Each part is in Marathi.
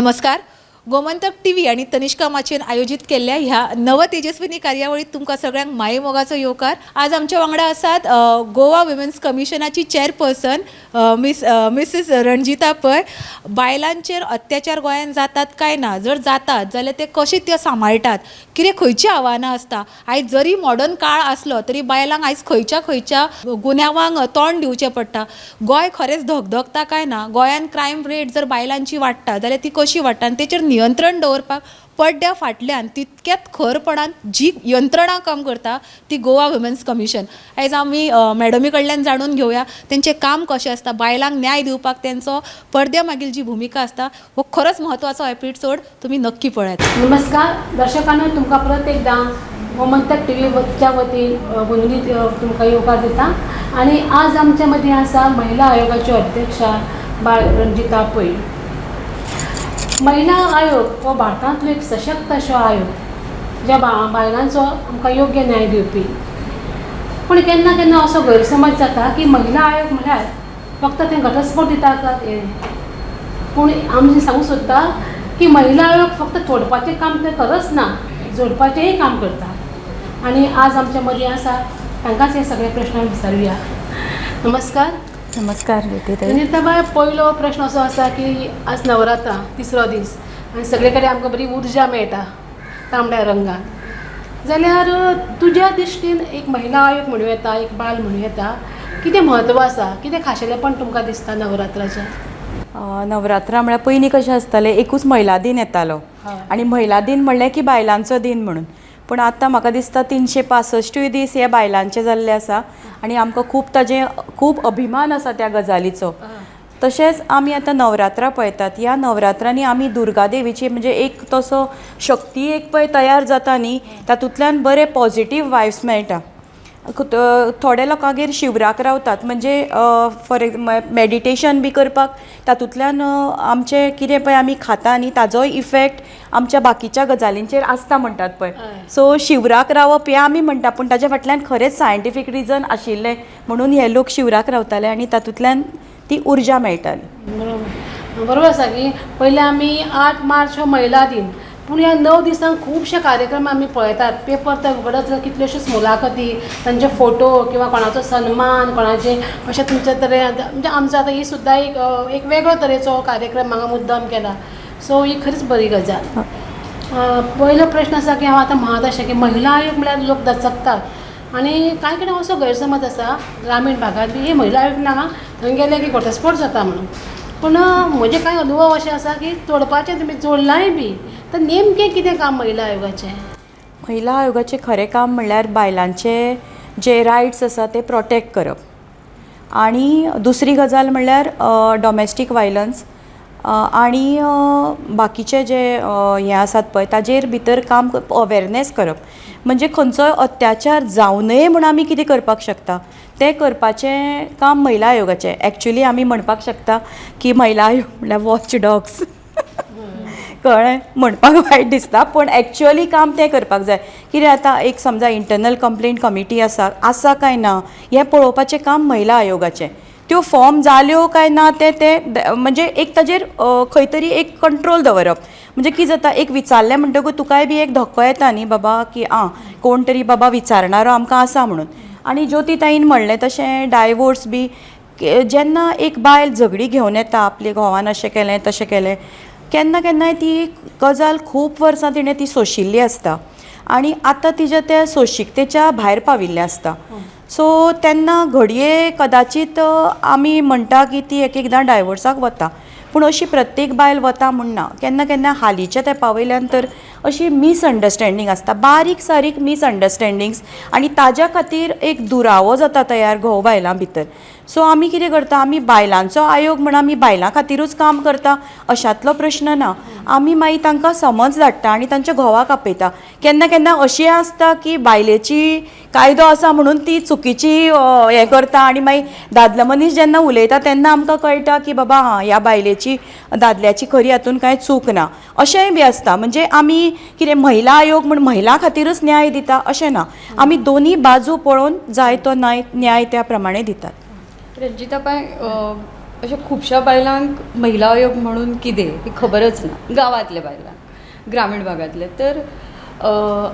नमस्कार. गोमंतक टीव्ही आणि तनिष्का माचेन आयोजित केलेल्या ह्या नव तेजस्विनी कार्यावळीत तुमका सगळ्यांक माये मोगाचो येवकार. आज आमच्या वांगडा आसात गोवा विमेन्स कमिशनाची चेअरपर्सन मिसेस रणजिता पै. बायलांचेर अत्याचार गोंयांत जातात काय ना, जर जातात जाल्यार ते कशे ते सांबाळटात, कितें खंयची आव्हानां आसता. आयज जरी मॉडर्न काळ आसलो तरी बायलांक आयज खंयच्या गुन्यांवांक तोंड दिवचें पडटा. गोंय खरेंच धगधगता काय ना, गोंयान क्रायम रेट जर बायलांची वाडटा जाल्यार ती कशी वाडटा आनी तेचेर नियंत्रण दवरपाक पड्ड्या फाटल्यान तितक्यात खरपणान जी यंत्रणा काम करता ती गोवा विमेन्स कमिशन. आयज आमी मॅडमी कडल्यान जाणून घेवया तेंचें काम कशें आसता, बायलांक न्याय दिवपाक तेंचो पडद्या मागील जी भुमिका आसता. हो खरोच म्हत्वाचो एपिसोड तुमी नक्की पळयात. नमस्कार दर्शकांनो, तुमकां परत एकदा गोमंतक टीव्हीच्या वतीन वंदनीत तुमकां येवकार दिता. आणि आज आमच्या मदीं आसा महिला आयोगाच्यो अध्यक्षा रणजिता पै. महिला आयोग हो भारतांतलो एक सशक्त असो आयोग ज्या बायलांचो आमकां योग्य न्याय दिवपी. पूण केन्ना केन्ना असो गैरसमज जाता की महिला आयोग म्हळ्यार फक्त ते घटस्फोट दितात. पूण आमी सांगूंक सोदता की महिला आयोग फक्त तोडपाचें काम ते करच ना, जोडपाचेंय काम करता. आणि आज आमच्या मदीं आसा तांकांच हे सगळे प्रश्न विचारुया. नमस्कार. नमस्कार रणजिता बाय, पयलो प्रश्न असो आसा की आज नवरात्र तिसरो दीस आनी सगळे कडेन आमकां बरी उर्जा मेळटा तांबड्या रंगान. जाल्यार तुज्या दृश्टीन एक महिला आयोग म्हणूं येता, एक बाल म्हणूं येता, कितें म्हत्व आसा, कितें खाशेलेपण तुमकां दिसता नवरात्राचें? नवरात्रा म्हळ्यार पयलीं कशें आसतालें, एकूच महिला दिन येतालो आनी महिला दिन म्हणलें की बायलांचो दिन म्हणून. पूण आतां म्हाका दिसता 365 दीस हे बायलांचे जाल्ले आसा आनी आमकां खूब अभिमान आसा त्या गजालीचो. तशेंच आमी आतां नवरात्रा पळयतात. ह्या नवरात्रांनी आमी दुर्गा देवीची म्हणजे एक तसो शक्ती एक पळय तयार जाता न्ही, तातूंतल्यान बरे पॉझिटीव वायब्स मेळटा. थोड्या लोकांगेर शिवराक रावतात म्हणजे मेडिटेशन बी करपाक तातूंतल्यान आमचें कितें पळय आमी खाता न्ही ताजोय इफेक्ट आमच्या बाकीच्या गजालींचेर आसता म्हणटात पळय. सो शिवराक रावप हें आमी म्हणटा, पूण ताच्या फाटल्यान खरेंच सायंटिफीक रिजन आशिल्लें म्हणून हे लोक शिवराक रावताले आनी तातूंतल्यान ती उर्जा मेळटाली. बरोबर आसा की पयलीं आमी 8 मार्च हो महिला दिन, पूण ह्या 9 दिसांक खुबशे कार्यक्रम आमी पळयतात. पेपर तर उगडत कितल्योश्योच मुलाखती, तांचे फोटो किंवा कोणाचो सन्मान, कोणाचे अशें तुमचे तरेन म्हणजे आमचो आतां ही सुद्दां एक वेगळो तरेचो कार्यक्रम हांगा मुद्दाम केला. सो ही खरीच बरी गजाल. पयलो प्रश्न आसा की हांव आतां म्हणत अशें की महिला आयोग म्हळ्यार लोक दचकतात आनी कांय कडेन असो गैरसमज आसा ग्रामीण भागात बी हे महिला आयोग ना थंय गेले की घटस्फोट जाता म्हणून. पूण म्हजे कांय अनुभव अशे आसा की तोडपाचें तुमी जोडलांय बी, तर नेमकें कितें काम महिला आयोगाचें? महिला आयोगाचें खरें काम म्हणल्यार बायलांचे जे रायट्स आसा ते प्रोटेक्ट करप आनी दुसरी गजाल म्हणल्यार डॉमेस्टीक वायलन्स आनी बाकीचे जे हे आसात पळय ताजेर भितर काम अवेरनेस करप. म्हणजे खंयचोय अत्याचार जावं नये म्हूण आमी कितें करपाक शकता तें करपाचें काम महिला आयोगाचें. एक्चुली आमी म्हणपाक शकता की महिला आयोग म्हणल्यार वॉच डॉग्स. कळ्ळें, म्हणपाक वायट दिसता पूण एक्चुअली काम तें करपाक जाय. कितें आतां एक समजा इंटरनल कंप्लेंट कमिटी आसा काय ना हें पळोवपाचें काम महिला आयोगाचें. त्यो फॉर्म जाल्यो काय ना ते म्हणजे एक ताजेर खंय तरी एक कंट्रोल दवरप. म्हणजे कितें जाता, एक विचारलें म्हणटकूच तुकाय बी एक धक्को येता न्ही बाबा की कोण तरी बाबा विचारणारो आमकां आसा म्हणून. आनी ज्योती ताईन म्हणलें तशें डायवोर्स बी जेन्ना एक बायल झगडी घेवन येता आपले घोवान अशें केलें तशें केलें, केन्ना केन्नाय ती गजाल खूब वर्सां तिणें ती सोशिल्ली आसता आनी आतां तिच्या त्या सोशिकतेच्या भायर पाविल्लें आसता. सो तेन्ना घडये कदाचित आमी म्हणटा की ती एकदां डायवोर्साक वता, पूण अशी प्रत्येक बायल वता म्हूण ना. केन्ना केन्ना हालींच्या तेंपा वयल्यान तर अशी मिसअंडरस्टँडींग आसता, बारीक सारीक मिसअंडरस्टँडींग्स आनी ताज्या खातीर एक दुरावो जाता तयार घोव बायलां भितर. सो आमी कितें करता, आमी बायलांचो आयोग म्हण आमी बायलां खातीरूच काम करता अशातलो प्रश्न ना. आमी मागीर तांकां समज धाडटा आनी तांच्या घोवाक आपयता. केन्ना केन्ना अशें आसता की बायलेची कायदो आसा म्हणून ती चुकीची हें करता आनी मागीर दादलो मनीस जेन्ना उलयता तेन्ना आमकां कळटा की बाबा ह्या बायलेची दादल्याची खरी हातून कांय चूक ना अशेंय बी आसता. म्हणजे आमी कितें महिला आयोग म्हण महिला खातीरच न्याय दिता अशें ना, आमी दोनी बाजू पळोवन जाय तो न्याय त्या प्रमाणे दितात. रंजिता बाय, अशा खुबशा बायलांक महिला आयोग म्हणून कितें ही खबरच ना गांवांतल्या बायलांक ग्रामीण भागांतले तर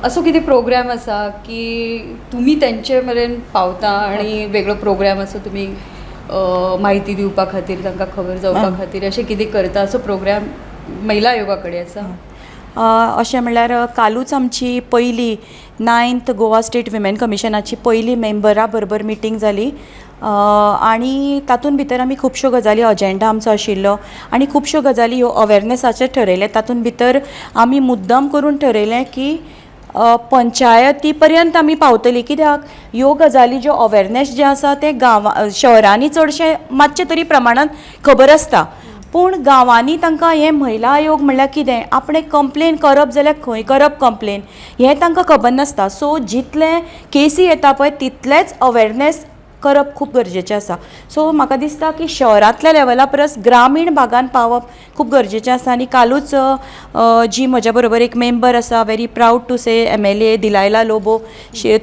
असो कितें प्रोग्राम आसा की तुमी तेंचे मेरेन पावता आनी वेगळो प्रोग्राम असो तुमी माहिती दिवपा खातीर तांकां खबर जावपा खातीर अशें कितें करता असो प्रोग्राम महिला आयोगा कडेन आसा? अशें म्हणल्यार कालूच आमची पयली 9th गोवा स्टेट विमेन कमिशनाची पयली मेंबरा बरोबर मिटींग जाली आनी तातूंत भितर आमी खुबश्यो गजाली अजेंडा आमचो आशिल्लो आनी खुबश्यो गजाली ह्यो अवेरनेसाचेर ठरयले. तातूंत भितर आमी मुद्दम करून ठरयलें की पंचायती पर्यंत आमी पावतली कित्याक ह्यो गजाली ज्यो अवेरनेस जे आसा ते शहरांनी चडशे मातशे तरी प्रमाणांत खबर आसता पूण गांवांनी तांकां हें महिला आयोग म्हणल्यार कितें आपणें कंप्लेन करप जाल्यार खंय करप कंप्लेन हें तांकां खबर नासता. सो जितले केसी येता पळय तितलेच अवेरनेस करप खूब गरजेचें आसा. सो म्हाका दिसता की शहरांतल्या लेवला परस ग्रामीण भागांत पावप खूब गरजेचें आसा आनी कालूच जी म्हज्या बरोबर एक मेंबर आसा very proud to say MLA Delilah Lobo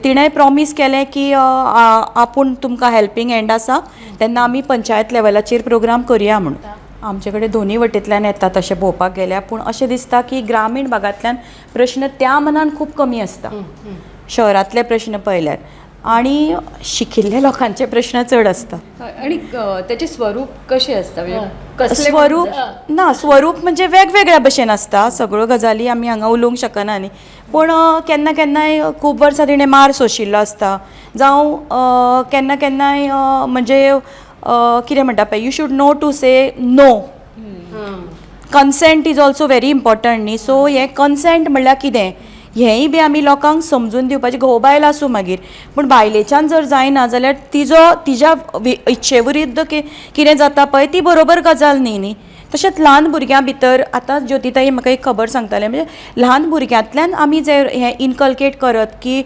तिणें प्रॉमीस केलें की आपूण तुमकां हेल्पींग हँड आसा तेन्ना आमी पंचायत लेवलाचेर प्रोग्राम करया म्हणून. आमचे कडेन दोनूय वटेंतल्यान येता तशें पळोवपाक गेल्यार पूण अशें दिसता की ग्रामीण भागांतल्यान प्रश्न त्या मनान खूब कमी आसता शहरांतले प्रश्न पळयल्यार आनी शिकिल्ल्या लोकांचे प्रश्न चड आसता. आनी तेचें स्वरूप कशें आसता? स्वरूप म्हणजे वेगवेगळ्या भशेन आसता. सगळ्यो गजाली आमी हांगा उलोवंक शकना न्ही पूण केन्ना केन्नाय खूब वर्सां तिणें मार सोशिल्लो आसता जावं केन्ना केन्नाय म्हणजे कितें म्हणटा पळय you should know to say no. Consent is also very important न्ही. सो हें कन्सेंट म्हणल्यार कितें हेंय बी आमी लोकांक समजून दिवपाचें. घोव बायल आसूं मागीर पूण बायलेच्यान जर जायना जाल्यार तिच्या इच्छे विरुद्ध कितें जाता पळय ती बरोबर गजाल न्ही. तशेंच ल्हान भुरग्यां भितर आतां ज्योतिताई म्हाका एक खबर सांगतालें म्हणजे ल्हान भुरग्यांतल्यान आमी जे हें इनकल्केट करत की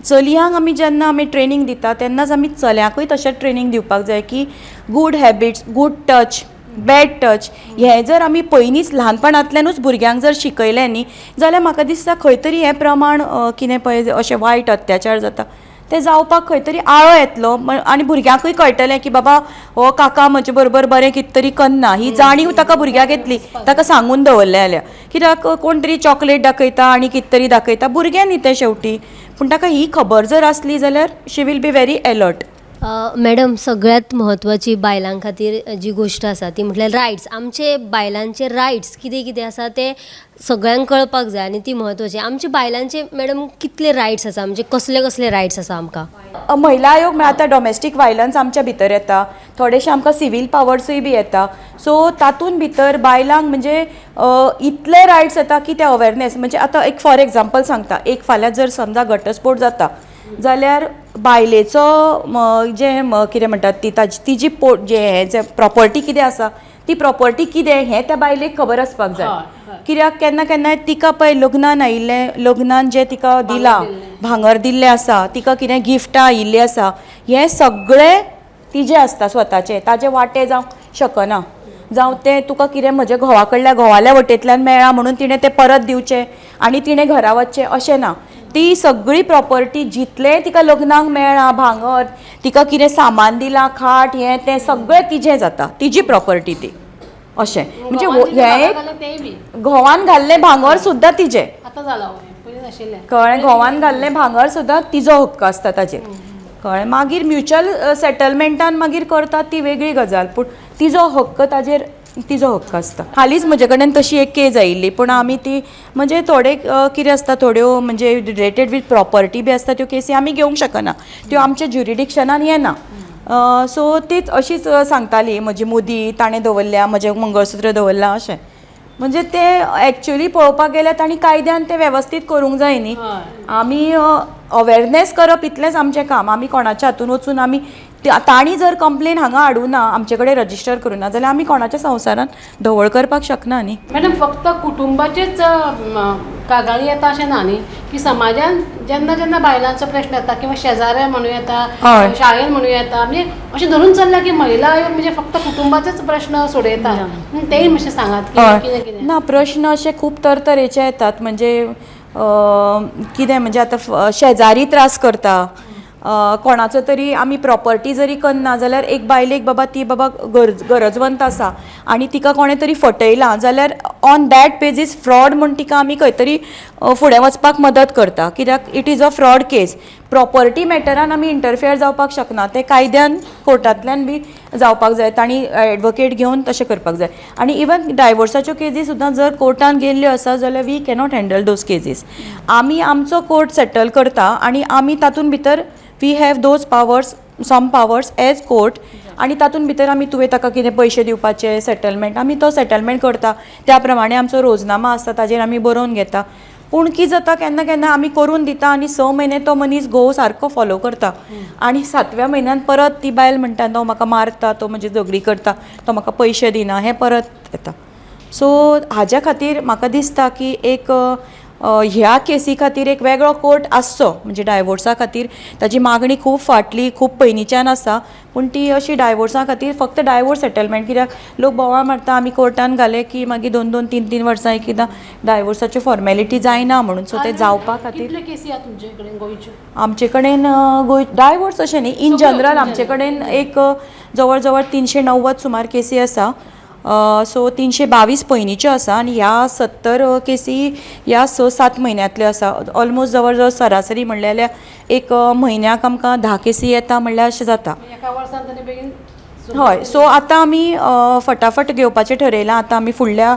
चलयांक आमी जेन्ना आमी ट्रेनींग दिता तेन्नाच आमी चल्यांकूय तशेंच ट्रेनींग दिवपाक जाय की good habits good touch bad touch हें जर आमी पयलींच ल्हानपणांतल्यानूच भुरग्यांक जर शिकयलें न्ही जाल्यार म्हाका दिसता खंय तरी हें प्रमाण कितें पळय अशें वायट अत्याचार जाता तें जावपाक खंय तरी आळो येतलो आनी भुरग्यांकूय कळटलें की बाबा हो काका म्हजे बरोबर बरें कितें तरी करना ही जाणीव ताका भुरग्याक येतली ताका सांगून दवरलें जाल्यार. कित्याक कोण तरी चॉकलेट दाखयता आनी कितें तरी दाखयता भुरगें न्ही तें शेवटी पूण ताका ही खबर जर आसली जाल्यार she will be very alert. Madam सगळ्यात म्हत्वाची बायलां खातीर जी गोश्ट आसा ती म्हटल्यार रायट्स. आमचे बायलांचे रायट्स कितें कितें आसा ते सगळ्यांक कळपाक जाय आनी ती म्हत्वाची. आमचे बायलांचे मॅडम कितले रायट्स आसा म्हणजे कसले कसले रायट्स आसा आमकां? महिला आयोग म्हळ्यार आतां डॉमेस्टीक वायलन्स आमच्या भितर येता थोडेशे आमकां सिवील पावर्सूय बी येता. सो तातूंत भितर बायलांक म्हणजे इतले रायट्स येता की ते अवेरनेस म्हणजे आतां एक फॉर एग्जाम्पल सांगता एक फाल्यां जर समजा घटस्फोट जाता जाल्यार बायलेचो जें कितें म्हणटात तिजी जे प्रॉपर्टी कितें आसा ती प्रॉपर्टी कितें हें त्या बायलेक खबर आसपाक जाय. कित्याक केन्ना केन्नाय तिका पळय लग्नान आयिल्लें लग्नान जें तिका दिलां भांगर दिल्लें आसा तिका कितें गिफ्टां आयिल्लीं आसा हें सगळें तिजें आसता स्वताचें ताजे वांटे जावंक शकना जावं तें तुका कितें म्हज्या घोवा कडल्या घोवाल्या वटेंतल्यान मेळ्ळां म्हणून तिणें तें परत दिवचें आनी तिणें घरा वचचें अशें ना. ती सगळी प्रॉपर्टी जितलें तिका लग्नाक मेळ्ळां भांगर तिका कितें सामान दिलां खाट हें तें सगळें तिजें जाता तिजी प्रॉपर्टी ती अशें म्हणजे हें घोवान घाल्लें भांगर सुद्दां तिजें कळ्ळें. घोवान घाल्लें भांगर सुद्दां तिजो हक्क आसता ताजेर कळ्ळें. मागीर म्युच्युअल सेटलमेंटान मागीर करतात ती वेगळी गजाल पूण तिजो हक्क ताजेर तिजो हक्क आसता. हालींच म्हजे कडेन तशी एक केस आयिल्ली पूण आमी ती म्हणजे थोडे कितें आसता थोड्यो म्हणजे रिलेटेड वीथ प्रॉपर्टी बी आसता त्यो केसी आमी घेवंक शकना त्यो आमच्या ज्युरिडिक्शनान येना. सो तीच अशीच सांगताली म्हजी मुदी ताणें दवरल्या म्हजें मंगळसूत्र दवरलां अशें म्हणजे तें एक्चुली पळोवपाक गेल्यार तांणी कायद्यान तें वेवस्थीत करूंक जाय न्ही. आमी अवेरनेस करप इतलेंच आमचें काम. आमी कोणाच्या हातून वचून आमी तांणी जर कंप्लेन हांगा हाडूं ना आमचे कडेन रजिस्टर करूं ना जाल्यार आमी कोणाच्या संवसारान ढवळ करपाक शकना न्ही. मॅडम फक्त कुटुंबाचेच कागाळी येता अशें ना न्ही की समाजान जेन्ना जेन्ना बायलांचो प्रश्न येता किंवा शेजाऱ्या म्हणूं येता शाळेन म्हणूं येता म्हणजे अशें धरून चल्लां की महिला आयोग म्हणजे फक्त कुटुंबाचेच प्रश्न सोडयता तेय मातशें सांगात कितें कितें ना. प्रश्न अशे खूब तरेचे येतात म्हणजे कितें म्हणजे आतां शेजारी त्रास करता कोणाचो तरी आमी प्रॉपर्टी जरी करना जाल्यार एक बायलेक बाबा ती बाबा गरजवंत आसा आनी तिका कोणें तरी फटयलां जाल्यार ऑन दॅट बेजीस फ्रॉड म्हूण तिका आमी खंय तरी फुडें वचपाक मदत करता, कित्याक it is a fraud case. Property मॅटरान आमी इंटरफियर जावपाक शकना, ते कायद्यान कोर्टांतल्यान बी जावपाक जाय, तांणी एडवोकेट घेवन तशें करपाक जाय. आनी इवन डायवोर्साच्यो केसी सुद्दां जर कोर्टान गेल्ल्यो आसा जाल्यार we cannot handle those cases. आमी आमचो कोर्ट सेटल करता आनी आमी तातूंत भितर we have those powers, some powers as court, आनी तातूंत भितर आमी तुवें ताका कितें पयशे दिवपाचे सेटलमेंट आमी तो सेटलमेंट करता. त्या प्रमाणे आमचो रोजनामा आसता ताजेर आमी बरोवन घेता. पूण कितें जाता केन्ना केन्ना आमी करून दिता आनी 6 म्हयने तो मनीस घोव सारको फॉलो करता आनी 7व्या म्हयन्यान परत ती बायल म्हणटा तो म्हाका मारता, तो म्हणजे झगडी करता, तो म्हाका पयशे दिना, हें परत येता. सो हाज्या खातीर म्हाका दिसता की एक ह्या केसी खातीर एक वेगळो कोर्ट आसचो, म्हणजे डायवोर्सा खातीर ताची मागणी खूब फाटली, खूब पयलींच्यान आसा, पूण ती अशी डायवोर्सा खातीर फक्त डायवोर्स सेटलमेंट, कित्याक लोक बोवाळ मारता आमी कोर्टान घाले की मागीर 2-2, 3-3 वर्सां एकदां डायवोर्साच्यो फॉर्मेलिटी जायना म्हणून. सो ते जावपा खातीर कितल्यो केसी आहा तुमचे कडेन गोंयच्यो? आमचे कडेन डायवोर्स अशें न्ही, इन जनरल आमचे कडेन एक जवळ जवळ 390 सुमार केसी आसा. सो 322 पयलींच्यो आसा आनी ह्या 70 केसी ह्या 6-7 म्हयन्यांतल्यो आसा. ऑलमोस्ट जवळ जवळ सरासरी म्हणलें जाल्यार एक म्हयन्याक आमकां 10 केसी येता म्हणल्यार अशें जाता. एका वर्सान ताणें बेगीन हय. सो आतां आमी फटाफट घेवपाचें ठरयलां. आतां आमी फुडल्या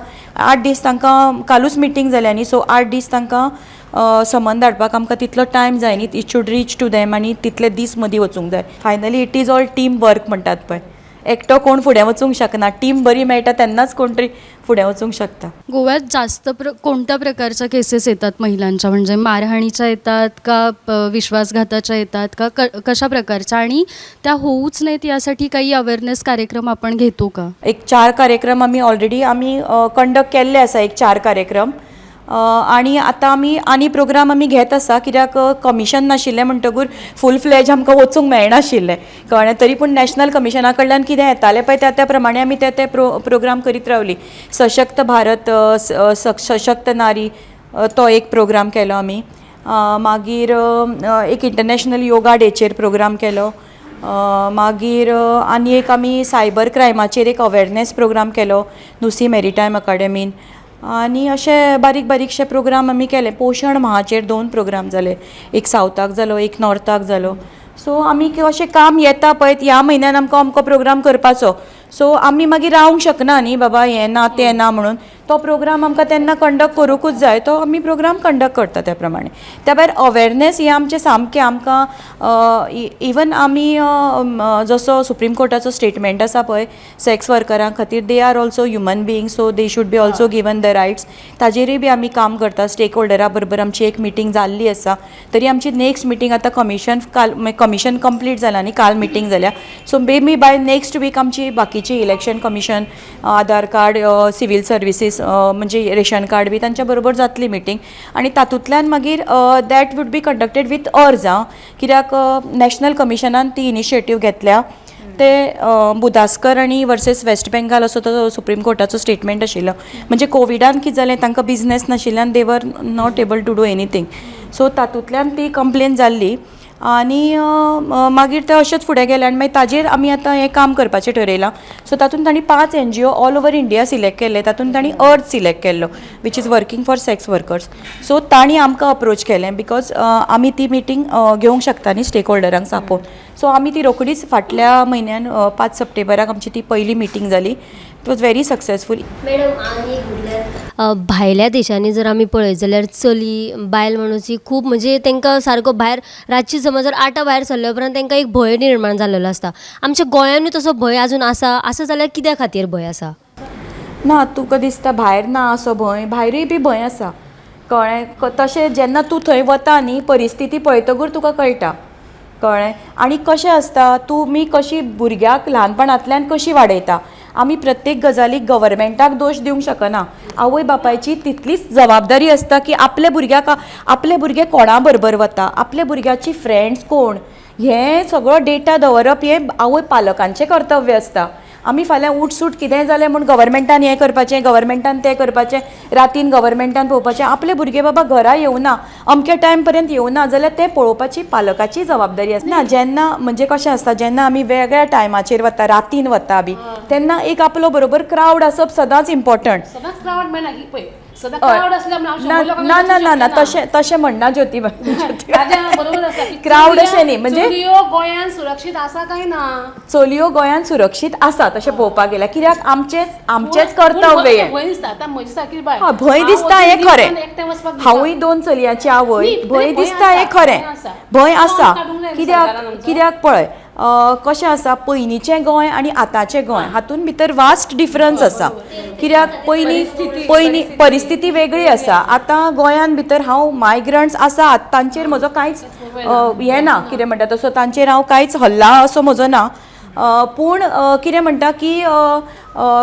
8 दीस तांकां कालूच मिटींग जाल्या न्ही, सो 8 दीस तांकां समन धाडपाक आमकां तितलो टायम जाय न्ही, it should reach to them आनी तितले दीस मदीं वचूंक जाय. Finally it is all team work म्हणटात पळय, एकटो कोण फुडें वचूंक शकना, टीम बरी मेळटा तेन्नाच कोण तरी फुडें वचूंक शकता. गोव्यात जास्त कोणत्या प्रकारच्या केसेस येतात महिलांच्या, म्हणजे मारहाणीच्या येतात का विश्वासघाताच्या येतात का कशा प्रकारच्या, आणि त्या होऊच नाहीत यासाठी काही अवेअरनेस कार्यक्रम आपण घेतो का? एक 4 कार्यक्रम आमी कंडक्ट केल्ले आसा, एक 4 कार्यक्रम. आनी आतां आनी प्रोग्राम आमी घेत आसा, कित्याक कमिशन नाशिल्लें म्हणटकूर फूल फ्लेज आमकां वचूंक मेळनाशिल्लें, कळ्ळें. तरी पूण नॅशनल कमिशना कडल्यान कितें येतालें पळय त्या प्रमाणे आमी ते प्रोग्राम करीत रावली. सशक्त भारत, सशक्त नारी, तो एक प्रोग्राम केलो आमी. मागीर एक इंटरनॅशनल योगा डेचेर प्रोग्राम केलो. मागीर आनी एक आमी सायबर क्रायमाचेर एक अवेरनेस प्रोग्राम केलो नुसी मॅरिटायम अकाडेमीन. आनी अशे बारीक बारीकशे प्रोग्राम आमी केले. पोशण म्हाचेर 2 प्रोग्राम जाले, एक सावथाक जालो, एक नॉर्थाक जालो. सो आमी अशें काम येता पळय ह्या म्हयन्यान आमकां अमको प्रोग्राम करपाचो, सो आमी मागीर रावंक शकना न्ही बाबा हें ना तें ना म्हणून. तो प्रोग्राम आमकां तेन्ना कंडक्ट करूंकूच जाय, तो आमी प्रोग्राम कंडक्ट करता त्या प्रमाणे. त्या भायर अवेरनेस हें आमचें सामकें आमकां इवन आमी जसो सुप्रीम कोर्टाचो स्टेटमेंट आसा पळय सेक्स वर्करां खातीर, they are also human being, so they should be also given the rights. ताजेरूय बी आमी काम करता. स्टेक होल्डरा बरोबर आमची एक मिटींग जाल्ली आसा, तरी आमची नेक्स्ट मिटींग आतां कमिशन कंप्लीट जालां न्ही, काल मिटींग जाल्या. So may be by next week आमची बाकीची election commission, Aadhaar card, civil services म्हणजे रेशन कार्ड बी तांच्या बरोबर जातली मिटींग. आनी तातूंतल्यान मागीर that would be conducted with अर्ज, कित्याक नॅशनल कमिशनान ती इनिशिएटीव घेतल्या. ते बुदासकर आनी वर्सेस वेस्ट बेंगाल असो तो सुप्रीम कोर्टाचो स्टेटमेंट आशिल्लो. म्हणजे कोविडान कितें जालें, तांकां बिझनेस नाशिल्ल्यान they were not able to do anything. So तातूंतल्यान ती कंप्लेन जाल्ली आनी मागीर ते अशेंच फुडें गेले आनी मागीर ताजेर आमी आतां हें काम करपाचें ठरयलां. सो तातूंत तांणी 5 NGO all over India select केल्ले. तातूंत तांणी अर्ज सिलेक्ट केल्लो which is working for sex workers. So तांणी आमकां अप्रोच केलें बिकॉज आमी ती मिटींग घेवंक शकता न्ही स्टेक होल्डरांक सांपोवन. सो आमी ती रोखडीच फाटल्या म्हयन्यान 5 सप्टेंबराक आमची ती पयली मिटींग जाली. It was very successful. Madam आनी एक म्हणल्यार भायल्या देशांनी जर आमी पळयत जाल्यार चली बायल म्हणूची खूब म्हणजे तांकां सारको भायर रातची समज जर 8 भायर सरले उपरांत तांकां एक भंय निर्माण जाल्लो आसता. आमच्या गोंयानूय तसो भंय आजून आसा जाल्यार कित्या खातीर भंय आसा? ना, तुका दिसता भायर ना असो भंय? भायरूय बी भंय आसा, कळ्ळें. तशें जेन्ना तूं थंय वता न्ही, परिस्थिती पळयतकूर तुका कळटा, कळ्ळें. आनी कशें आसता, तुमी कशी भुरग्याक ल्हानपणांतल्यान कशी वाडयता. आमी प्रत्येक गजालीक गव्हर्मेंटाक दोश दिवंक शकना. आवय बापायची तितलीच जबाबदारी आसता की आपले भुरगे कोणा बरोबर वता, आपल्या भुरग्याची फ्रेंड्स कोण, हें सगळो डेटा दवरप हें आवय पालकांचें कर्तव्य आसता. आमी फाल्यां उठसूट कितेंय जालें म्हूण गव्हर्मेंटान हें करपाचें, गव्हर्मेंटान तें करपाचें, रातीन गव्हर्मेंटान पळोवपाचें, आपले भुरगे बाबा घरा येवना, अमके टायम पर्यंत येवना जाल्यार तें पळोवपाची पालकाची जबाबदारी आसता ना. जेन्ना म्हणजे कशें आसता, जेन्ना आमी वेगळ्या टायमाचेर वता, रातीन वता बी, तेन्ना एक आपलो बरोबर क्रावड आसप सदांच इम्पॉर्टंट. सदांच क्रावड मेळना की पळय, सदां क्रावड असल्यार ना ना ना ना तशें म्हणना ज्योती बरोबर आसा की क्रावड अशें न्ही, म्हणजे चलयो गोंयांत सुरक्षीत आसा काय ना. चलयो गोंयांत सुरक्षीत आसा तशें पळोवपाक गेल्यार, कित्याक आमचेच कर्तव्य हें. भंय दिसता आतां म्हजी सारकी बाय भंय दिसता हें खरें. एकटें वचपाक दिता. हांवूय 2 चलयांची आवय, न्ही, भंय तरी दिसता भंय हें आसा, खरें. भंय आसा. भंय आसा. काडूंक जाय कित्याक सरकारान आमचो. कित्याक पळय कशें आसा, पयलींचें गोंय आनी आतांचें गोंय हातूंत भितर वास्ट डिफरन्स आसा. कित्याक पयलीं परिस्थिती वेगळी आसा. आतां गोंयान भितर हांव मायग्रंट्स आसा, तांचेर म्हजो कांयच हें ना, कितें म्हणटा तसो तांचेर हांव कांयच हल्ला असो म्हजो ना. पूण कितें म्हणटा की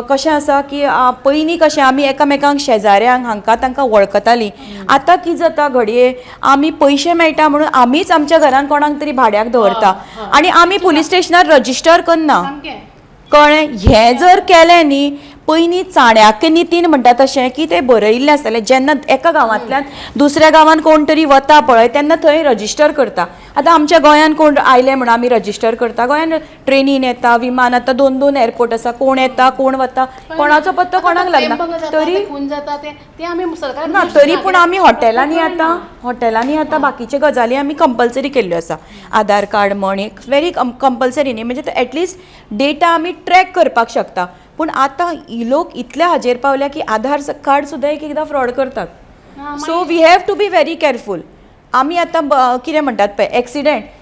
कशें आसा की पयलीं कशें आमी एकामेकांक शेजाऱ्यांक हांकां तांकां वळखतालीं. आतां कितें जाता घडये, आमी पयशे मेळटा म्हणून आमीच आमच्या घरान कोणाक तरी भाड्याक दवरता आनी आमी पुलीस स्टेशनार रजिस्टर करना. सामकें. कळ्ळें? हें जर केलें न्ही, पयलीं चाण्याक नितीन म्हणटा तशें की तें बरयिल्लें आसतालें, जेन्ना एका गांवांतल्यान दुसऱ्या गांवांत कोण तरी वता पळय तेन्ना थंय रजिस्टर करता. आतां आमच्या गोंयान कोण आयले म्हणून आमी रजिस्टर करता. गोंयान ट्रेनीन येता, विमान, आतां 2-2 एअरपोर्ट आसा, कोण येता कोण वता, कोणाचो पत्तो कोणाक लागना. तरी खून जाता ते आमी सरकार ना, तरी पूण आमी हॉटेलांनी आतां बाकीचे गजाली आमी कंपल्सरी केल्ल्यो आसा. आधार कार्ड म्हण एक व्हेरी कंपल्सरी न्ही, म्हणजे एटलिस्ट डेटा आमी ट्रॅक करपाक शकता. पूण आतां लोक इतले हाजेर पावल्या की आधार कार्ड सुद्दां एक एकदां फ्रॉड करतात. So we have to be very careful. आमी आतां कितें म्हणटात पळय,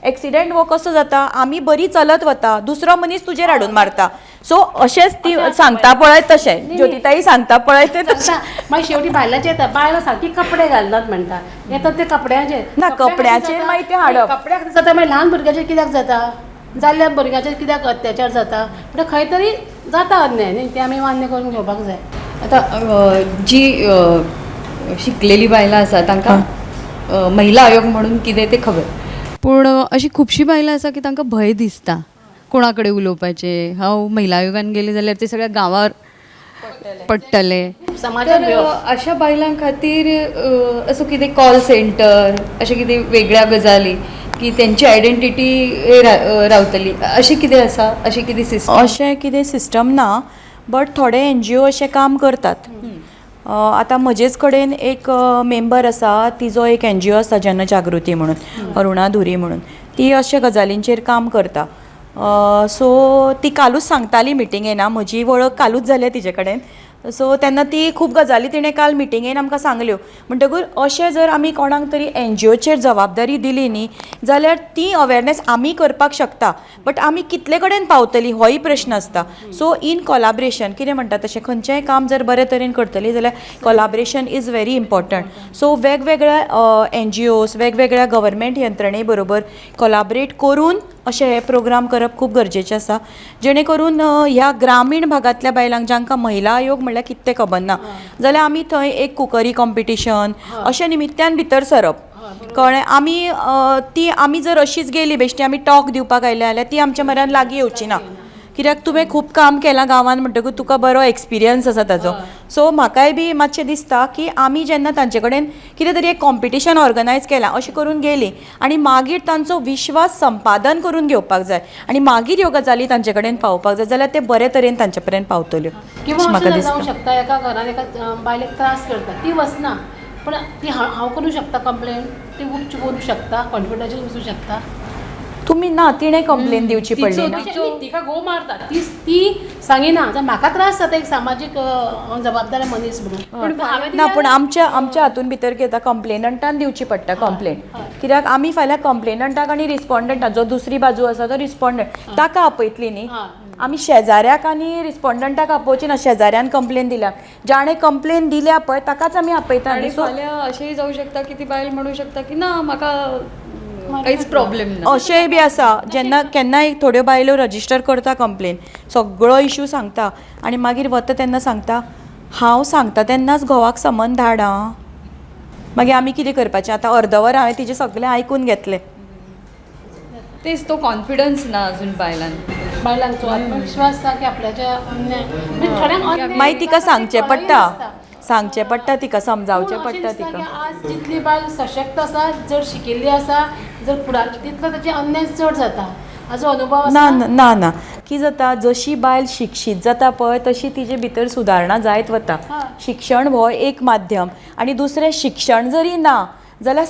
एक्सिडेंट हो कसो जाता, आमी बरी चलत वता, दुसरो मनीस तुजेर हाडून मारता. सो अशेंच ती सांगता पळय तशें, ज्योतिताई सांगता पळय तें तशें. मागीर शेवटी बायलांचे येता, बायलां सारकी कपडे घालनात म्हणटा, येतात ते कपड्याचेर. ना, कपड्याचेर मागीर तें हाडप. कपड्याक जाता मागीर ल्हान भुरग्याचेर कित्याक जाता, जाल्ल्या भुरग्याचेर कित्याक अत्याचार जाता, म्हणजे खंय तरी जाता अन्याय न्ही, ते आमी मान्य करून घेवपाक जाय. आतां जी शिकलेली बायलां आसा तांकां महिला आयोग म्हणून कितें तें खबर, पूण अशी खुबशीं बायलां आसा की तांकां भंय दिसता कोणा कडेन उलोवपाचें. हांव महिला आयोगान गेलें जाल्यार ते सगळ्या गांवार पडटले. समाजान तर अशा बायलां खातीर असो कितें कॉल सेंटर, अशें कितें वेगळ्या गजाली की तेंची आयडेंटिटी रावतली, अशें कितें आसा, अशें कितें सिस्टम? अशें कितें सिस्टम ना, बट थोडे NGO अशें काम करतात. आतां म्हजेच कडेन एक मेंबर आसा, तिजो एक NGO आसा जनजागृती म्हणून, अरुणा धुरी म्हणून, ती अशे गजालींचेर काम करता. सो ती कालूच सांगताली मिटिंगेन, म्हजी वळख कालूच जाल्या तिजे कडेन. सो तेन्ना ती खूब गजाली तिणें काल मिटिंगेन आमकां सांगल्यो. म्हणटकूर अशें जर आमी कोणाक तरी NGOचेर जबाबदारी दिली न्ही जाल्यार ती अवेरनेस आमी करपाक शकता, बट आमी कितले कडेन पावतली होय प्रश्न आसता. सो इन कोलॅबरेशन, कितें म्हणटा तशें खंयचेंय काम जर बरे तरेन करतली जाल्यार collaboration is very important. So वेगवेगळ्या NGOs, वेगवेगळ्या गव्हर्मेंट यंत्रणे बरोबर कोलॅबरेट करून अशे हे प्रोग्राम करप खूब गरजेचें आसा, जेणे करून ह्या ग्रामीण भागांतल्या बायलांक, जांकां महिला आयोग म्हणल्यार कितें तें खबर ना, जाल्यार आमी थंय एक कुकरी कॉम्पिटिशन अशें निमित्यान भितर सरप. कळ्ळें? आमी जर अशीच गेली बेश्टी आमी टॉक दिवपाक आयले जाल्यार ती आमच्या म्हऱ्यान लागीं येवची ना. कित्याक तुवें खूब काम केलां गांवांत म्हणटकूच तुका बरो एक्सपिरियन्स आसा ताजो. सो म्हाकाय बी मातशें दिसता की आमी जेन्ना तांचे कडेन कितें तरी एक कॉम्पिटिशन ऑर्गनायज केलां अशें करून गेली आनी मागीर तांचो विश्वास संपादन करून घेवपाक जाय आनी मागीर ह्यो गजाली तांचे कडेन पावपाक जाय, जाल्यार ते बरे तरेन तांचे पर्यंत पावतल्यो किंवा म्हाका अशें दिसता. जावं शकता, एका घरान एका बायलेक त्रास करता, ती वचना, पण ती हांव करूं शकता कंप्लेन, ती गुपचूप करूं शकता, कॉन्फिडन्शियल वचूं शकता. तुमी ना, तिणें कंप्लेन दिवची पडली ना. तिका गो मारता, ती सांगिना, म्हाका त्रास जाता एक सामाजीक जबाबदार मनीस म्हणून. ना, पूण आमच्या हातून भितर कितें कंप्लेनंटान दिवची पडटा कंप्लेन. कित्याक आमी फाल्यां कंप्लेनंटाक आनी रिस्पॉन्डंटाक, जो दुसरी बाजू आसा तो रिस्पॉन्डंट, ताका आपयतली न्ही. आमी शेजाऱ्याक आनी रिस्पॉन्डंटाक आपोवची ना. शेजाऱ्यान कंप्लेन दिल्या, जाणें कंप्लेन दिल्या पळय ताकाच आमी आपयता. आनी फाल्यां अशेंय जावं शकता की ती बायल म्हणूं शकता की ना, म्हाका कांयच प्रॉब्लेम ना. अशेंय बी आसा, जेन्ना केन्नाय थोड्यो बायलो रजिस्टर करता कंप्लेन, सगळो इशू सांगता आनी मागीर वता तेन्ना सांगता, हांव सांगता तेन्नाच घोवाक समन धाड आं. मागीर आमी कितें करपाचें? आतां अर्दवर हांवें तिजें सगळें आयकून घेतलें. तेच तो कॉन्फिडन्स ना अजून बायलांक. बायलांचो आत्मविश्वास आसा की आपल्याच्या अन्याय म्हणजे थोड्यांक अन्याय मागीर तिका जाता ते सांगचें कळय पडटा नासता. सांगचें पडटा तिका समजावचें पूण अशें पडटा दिसता की तिका आज जितली बायल सशक्त आसा जर शिकिल्ली आसा जर फुडार तितलो ताचे अन्याय चड जाता हाजो अनुभव ना आसा ना ना की जाता जशी बायल शिक्षीत जाता पळय तशी तिचे भितर सुदारणा जायत वता शिक्षण हो एक माध्यम आनी दुसरें शिक्षण जरी ना जाल्यार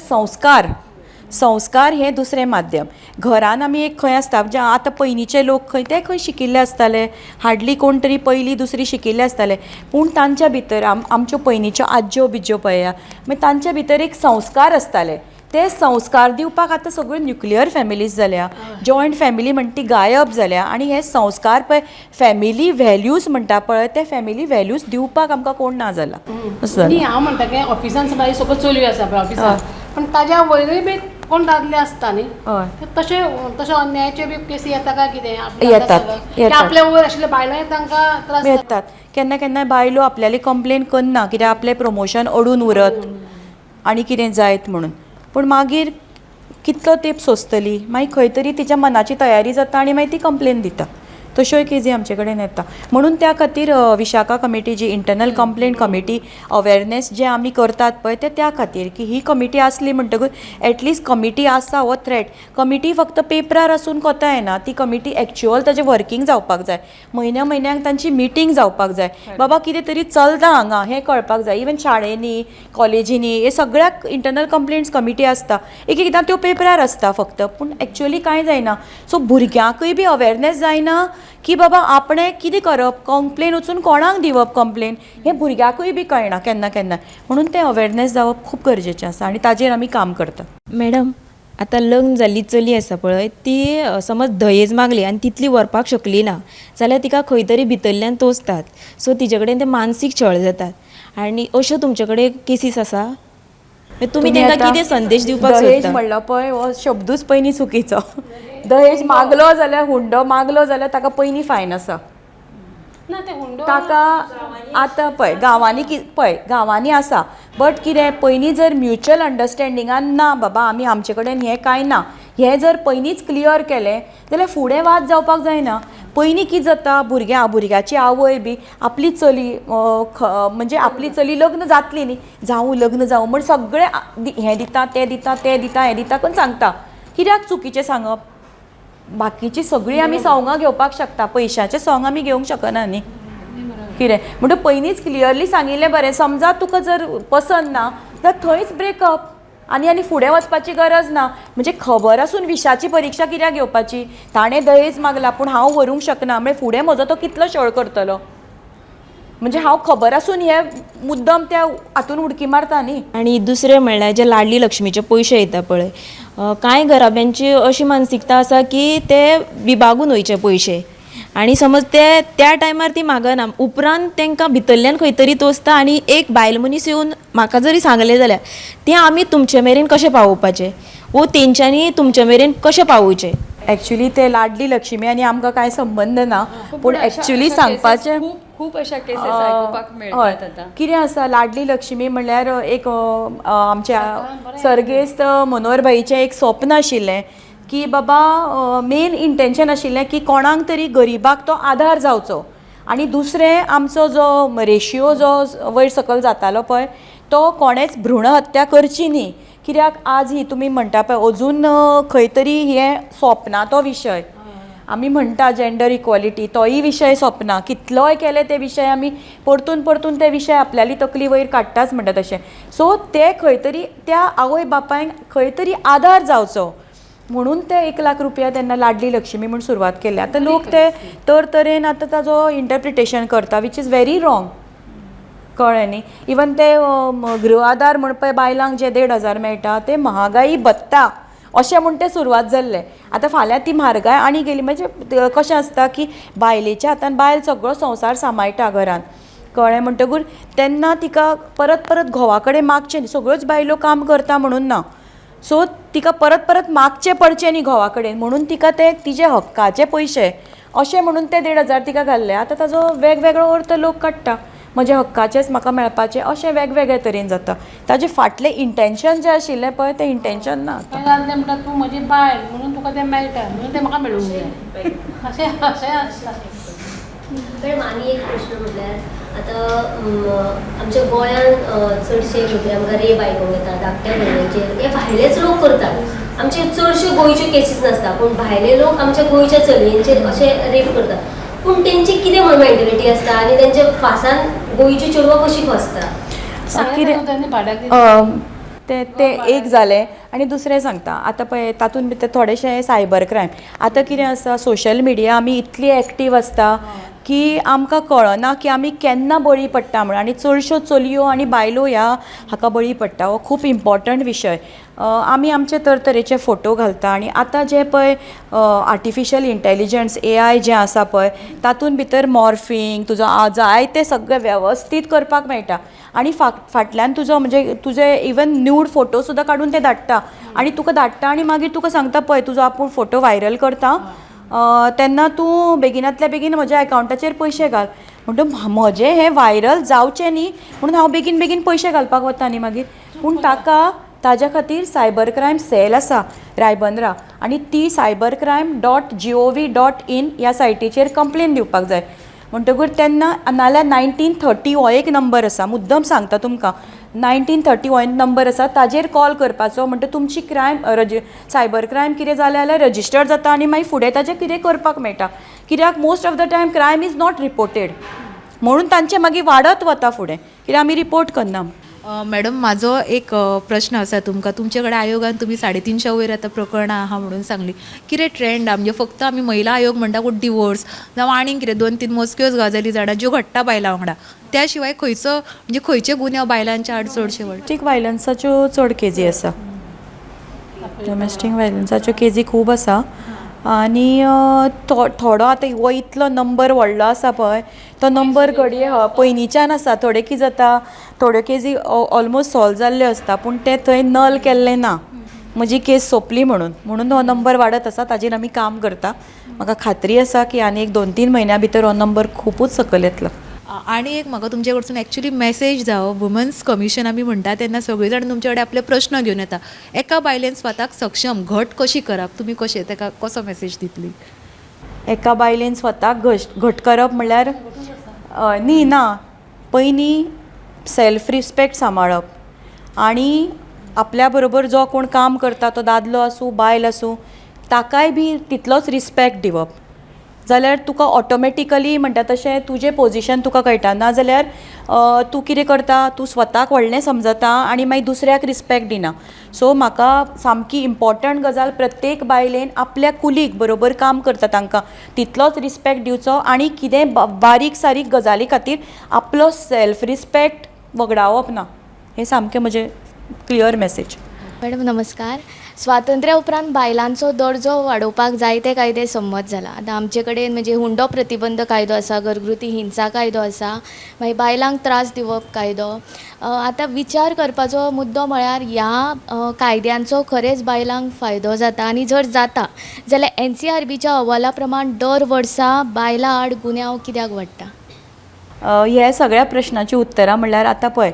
संस्कार हें दुसरें माध्यम घरान आमी एक खंय आसता जे आतां पयलींचे लोक खंय ते खंय शिकिल्ले आसताले हार्डली कोण तरी पयली दुसरी शिकिल्ले आसताले पूण तांच्या भितर आमच्यो पयलींच्यो आज्यो बिज्यो पळया मागीर तांच्या भितर एक संस्कार आसताले ते संस्कार दिवपाक आतां सगळ्यो न्युक्लियर फॅमिलीज जाल्या जॉयंट फॅमिली म्हणटा ती गायब जाल्या आनी हे संस्कार पळय फॅमिली व्हॅल्यूज म्हणटा पळय ते फॅमिली व्हॅल्यूज दिवपाक आमकां कोण ना जाला असं न्ही हांव म्हणटा की ऑफिसान सुद्दां सगळ्यो चलयो आसा पळय ऑफिसान पण ताज्या वयरूय बी कोण दादले आसता न्ही हय तशे अन्यायाच्यो बी केसी येता काय कितें येतात. आपल्या वयर आशिल्ल्या बायलांक तांकां त्रास जाता. येतात केन्ना केन्ना बायलो आपल्याली कंप्लेन करना कित्याक आपलें प्रमोशन अडून उरत आनी कितें जायत म्हणून पूण मागीर कितलो तेंप सोंसतली मागीर खंय तरी तिच्या मनाची तयारी जाता आनी मागीर ती कंप्लेन दिता तश्योय केसी आमचे कडेन येता म्हणून त्या खातीर विशाखा कमिटी जी इंटरनल कंप्लेंट कमिटी अवेरनेस जे आमी करतात पळय ते त्या खातीर की ही कमिटी आसली म्हणटकूच एटलिस्ट कमिटी आसा हो थ्रेट कमिटी फक्त पेपरार आसून कोता येना ती कमिटी एक्चुअल ताजें वर्कींग जावपाक जाय म्हयन्याक तांची मिटींग जावपाक जाय बाबा कितें तरी चलता हांगा हें कळपाक जाय इवन शाळेंनी कॉलेजींनी हे सगळ्याक इंटरनल कंप्लेंट्स कमिटी आसता एकदां त्यो पेपरार आसता फक्त पूण एक्चुअली कांय जायना सो भुरग्यांकूय बी अवेरनेस जायना की बाबा आपणें कितें करप कंप्लेन वचून कोणाक दिवप कंप्लेन हें भुरग्याकूय बी कळना केन्ना केन्ना म्हणून तें अवेरनेस जावप खूब गरजेचें आसा आनी ताजेर आमी काम करतात मॅडम आतां लग्न जाल्ली चली आसा पळय ती समज दहेज मागली आनी तितली व्हरपाक शकली ना जाल्यार तिका खंय तरी भितरल्यान तोचतात सो तिचे कडेन ते मानसीक छळ जातात आनी अश्यो तुमचे कडेन केसीस आसा तुमी तांकां कितें संदेश दिवपाक दहेज सोदता म्हणलो पळय हो शब्दूच पयलीं चुकीचो दहेज मागलो जाल्यार हुंडो मागलो जाल्यार ताका पयलीं फायन आसा ना ते हुंडो ताका आतां पळय गांवांनी आसा बट कितें पयलीं जर म्युच्युअल अंडरस्टँडिंगान ना बाबा आमी आमचे कडेन हें कांय ना हें जर पयलींच क्लियर केलें जाल्यार फुडें वाद जावपाक जायना पयलीं कितें जाता भुरग्याची आवय बी आपली चली म्हणजे आपली चली लग्न जातली न्ही लग्न जावं म्हण सगळें हें दिता तें दिता तें दिता हें दिता करून सांगता कित्याक चुकीचें सांगप बाकीची सगळीं आमी सवंगां घेवपाक शकता पयशाचें सवंग आमी घेवंक शकना न्ही कितें म्हणटा पयलींच क्लियरली सांगिल्लें बरें समजा तुका जर पसंद ना जाल्यार थंयच ब्रेकअप आनी फुडें वचपाची गरज ना म्हणजे खबर आसून विशाची परीक्षा कित्याक घेवपाची ताणें दहेज मागला पूण हांव व्हरूंक शकना म्हणजे फुडें म्हजो तो कितलो छळ करतलो म्हणजे हांव खबर आसून हे मुद्दम त्या हातून उडकी मारता न्ही आनी दुसरें म्हणल्यार जे लाडली लक्ष्मीचे पयशे येता पळय कांय घराब्यांची अशी मानसिकता आसा की ते विभागून वयचे पयशे आनी समज ते त्या टायमार ती मागना उपरांत तांकां भितरल्यान खंय तरी तोचता आनी एक बायल मनीस येवन म्हाका जरी सांगलें जाल्यार तें आमी तुमचे मेरेन कशें पावोवपाचें वो तेंच्यांनी तुमचे मेरेन कशें पावोवचें एक्चुली ते लाडली लक्ष्मी आनी आमकां कांय संबंद ना पूण एक्चुली सांगपाचें खूप अशा केसेस आयकुपाक मेळटात आतां कितें आसा लाडली लक्ष्मी म्हणल्यार एक आमच्या सर्गेस्त मनोहरभाईचें एक स्वप्न आशिल्लें की बाबा मेन इंटेंशन आशिल्लें की कोणाक तरी गरिबाक तो आधार जावचो आनी दुसरें आमचो जो रेशियो जो वयर सकयल जातालो पळय तो कोणेच भ्रूण हत्या करची न्ही कित्याक आज ही तुमी म्हणटा पळय अजून खंय तरी हें स्वप्ना तो विशय आमी म्हणटा जेंडर इक्वॉलिटी तोय विशय स्वप्ना कितलोय केले ते विशय आमी परतून ते विशय आपल्याली तकली वयर काडटाच म्हणटा तशें सो ते खंय तरी त्या आवय बापायक खंय तरी आधार जावचो म्हणून ते 1 लाख रुपया तेन्ना लाडली लक्ष्मी म्हणून सुरवात केली आतां लोक ते तरेन आतां ताजो इंटरप्रिटेशन करता वीच इज व्हेरी रॉंग कळ्ळें न्ही इवन ते गृह आधार म्हण पळय बायलांक जे 1,500 मेळटा ते महागाई भत्ता अशें म्हूण तें सुरवात जाल्लें आतां फाल्यां ती म्हारगाय आनी गेली म्हणजे कशें आसता की बायलेच्या हातान बायल सगळो संवसार सांबाळटा घरान कळ्ळें म्हणटकूच तेन्ना तिका परत घोवा कडेन मागचें न्ही सगळ्योच बायलो काम करता म्हणून ना सो तिका परत मागचें पडचें न्ही घोवा कडेन म्हणून तिका ते तिचे हक्काचे पयशे अशें म्हणून ते 1,500 तिका घाल्ले आतां ताजो वेगवेगळो अर्थ लोक काडटा म्हजे हक्काचेच म्हाका मेळपाचें अशें वेगवेगळे तरेन जाता ताजे फाटलें इंटेंशन जें आशिल्लें पळय तें इंटेंशन ना म्हणटा तूं म्हजी बायल म्हणून तुका तें मेळटा म्हणून तें म्हाका मेळूंक जाय अशें आसता. मॅडम आनी एक प्रश्न म्हटल्यार आतां आमच्या गोंयांत चडशे म्हटल्यार आमकां रेप आयकूंक येता धाकट्या भुरग्यांचेर हे भायलेच लोक करतात. आमचे चडशे गोंयचे केसीस नासता पूण भायले लोक आमच्या गोंयच्या चलयेंचेर अशे रेप करतात. पूण तेंची कितें म्हण मेंटेलिटी आसता आनी तेंच्या फासान गोंयची चेडवां कशी फसता? कितें ते एक जालें आनी दुसरें सांगता आतां पळय तातूंत भितर थोडेशे सायबर क्रायम. आतां कितें आसा सोशल मिडिया आमी इतली एक्टीव आसता की आमकां कळना की आमी केन्ना बळी पडटा म्हणून. आनी चडश्यो चलयो आनी बायलो ह्या हाका बळी पडटा. हो खूब इम्पॉर्टंट विशय. आमी आमचे तरेतरेचे फोटो घालता आनी आतां जे पळय आर्टिफिशियल इंटेलिजन्स AI जें आसा पळय तातूंत भितर मॉर्फींग तुजो जाय तें सगळें वेवस्थीत करपाक मेळटा. आनी फाटल्यान तुजो म्हणजे तुजे इवन न्यूड फोटो सुद्दां काडून ते धाडटा आनी तुका धाडटा आनी मागीर तुका सांगता पळय तुजो आपूण फोटो व्हायरल करता तेन्ना तूं बेगिनांतल्या बेगीन म्हज्या एकावंटाचेर पयशे घाल. म्हणटा म्हजें हें व्हायरल जावचें न्ही म्हणून हांव बेगीन बेगीन पयशे घालपाक वता न्ही मागीर. पूण ताज्या खातीर सायबर क्रायम सेल आसा रायबंद्रा आनी ती cybercrime.gov.in ह्या सायटीचेर कंप्लेन दिवपाक जाय. म्हणटकूर तेन्ना नाल्यार 1930 हो एक नंबर आसा. मुद्दम सांगता तुमकां 1930 हो एक नंबर आसा ताजेर कॉल करपाचो. म्हणटा तुमची सायबर क्रायम कितें जालें जाल्यार रजिस्टर जाता आनी मागीर फुडें ताजें कितें करपाक मेळटा. कित्याक most of the time crime is not reported म्हणून तांचें मागीर वाडत वता फुडें कित्याक आमी रिपोर्ट करना. मॅडम म्हाजो एक प्रश्न आसा तुमकां. तुमचे कडेन आयोगान तुमी 350 वयर आतां प्रकरणां आहा म्हणून सांगली. कितें ट्रेंड आहा म्हणजे फक्त आमी महिला आयोग म्हणटा पूण डिवोर्स जावं आनीक कितें 2-3 मोजक्योच गजाली जाणा ज्यो घडटा बायलां वांगडा त्या शिवाय खंयचो म्हणजे खंयचे गुन्हे बायलांच्या आड चडशे व्हड? डॉमेस्टीक वायलन्साच्यो चड केजी आसा. डॉमेस्टीक वायलन्साच्यो केजी खूब आसा आनी थोडो आतां हो इतलो नंबर व्हडलो आसा पळय तो नंबर घडये पयलींच्यान आसा. थोडे कितें जाता थोड्यो केजी ऑलमोस्ट सॉल्व जाल्ल्यो आसता पूण ते थंय नल केल्ले ना म्हजी केस सोंपली म्हणून हो नंबर वाडत आसा. ताजेर आमी काम करता. म्हाका खात्री आसा की आनी एक 2-3 म्हयन्या भितर हो नंबर खुबूच सकयल येतलो. आणि एक म्हाका तुमचे कडसून एक्चुअली मेसेज जावं वुमन्स कमिशन आमी म्हणटा तेन्ना सगळीं जाण तुमचे कडेन आपले प्रश्न घेवन येता. एका बायलेन स्वताक सक्षम घट कशी करप तुमी कशें ताका कसो मेसेज दितली? एका बायलेन स्वताक घट करप म्हणल्यार न्ही ना पयलीं सेल्फ रिस्पेक्ट सांबाळप आनी आपल्या बरोबर जो कोण काम करता तो दादलो आसूं बायल आसूं ताकाय बी तितलोच रिस्पेक्ट दिवप. जाल्यार तुका ऑटोमॅटिकली म्हणटा तशें तुजें पोजिशन तुका कळटा. ना जाल्यार तूं कितें करता तूं स्वताक व्हडलें समजता आनी मागीर दुसऱ्याक रिस्पेक्ट दिना. सो म्हाका सामकी इम्पॉर्टंट गजाल प्रत्येक बायलेन आपल्या कुलीक बरोबर काम करता तांकां तितलोच रिस्पेक्ट दिवचो आनी कितें बारीक सारीक गजाली खातीर आपलो सेल्फ रिस्पेक्ट वगडावप ना. हें सामकें म्हजें क्लियर मेसेज. मॅडम नमस्कार. स्वातंत्र्या उपरांत बायलांचो दर्जो वाडोवपाक जायते कायदे संमत जाला. आतां आमचे कडेन म्हणजे हुंडो प्रतिबंध कायदो आसा, घरगुती हिंसा कायदो आसा, मागीर बायलांक त्रास दिवप कायदो. आतां विचार करपाचो मुद्दो म्हळ्यार ह्या कायद्यांचो खरेंच बायलांक फायदो जाता आनी जर जाता जाल्यार NCRBच्या अहवाला प्रमाण दर वर्सा बायलां आड गुन्यांव कित्याक वाडटा? हे सगळ्या प्रश्नाची उतरां म्हणल्यार आतां पळय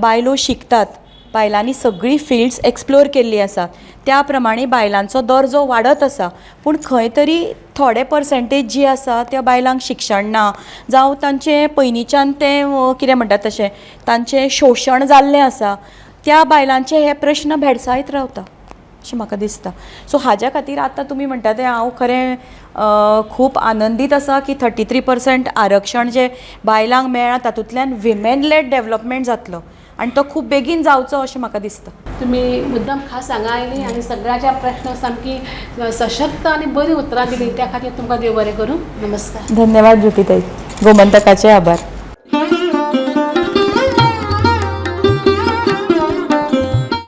बायलो शिकतात. बायलांनी सगळी फिल्ड्स एक्सप्लोर केल्ली आसा त्या प्रमाणे बायलांचो दर्जो वाडत आसा. पूण खंय तरी थोडे पर्सेंटेज जी आसा त्या बायलांक शिक्षण ना जावं तांचें पयलींच्यान तें कितें म्हणटात तशें तांचें शोशण जाल्लें आसा. त्या बायलांचे हे प्रश्न भेडसायत रावता अशें म्हाका दिसता. सो हाज्या खातीर आतां तुमी म्हणटा तें हांव खरें खूब आनंदीत आसा की 33% आरक्षण जे बायलांक मेळ्ळां तातूंतल्यान विमेन लेड डेवलपमेंट जातलो आनी तो खूब बेगीन जावचो अशें म्हाका दिसता. तुम्ही मुद्दाम खास सांगा आयली आनी सगळ्याच्या प्रश्न सामकी सशक्त आनी बरी उतरां दिली त्या खातीर तुमकां देव बरें करूं. नमस्कार. धन्यवाद ज्योतिताई. गोमंतकाचे आभार.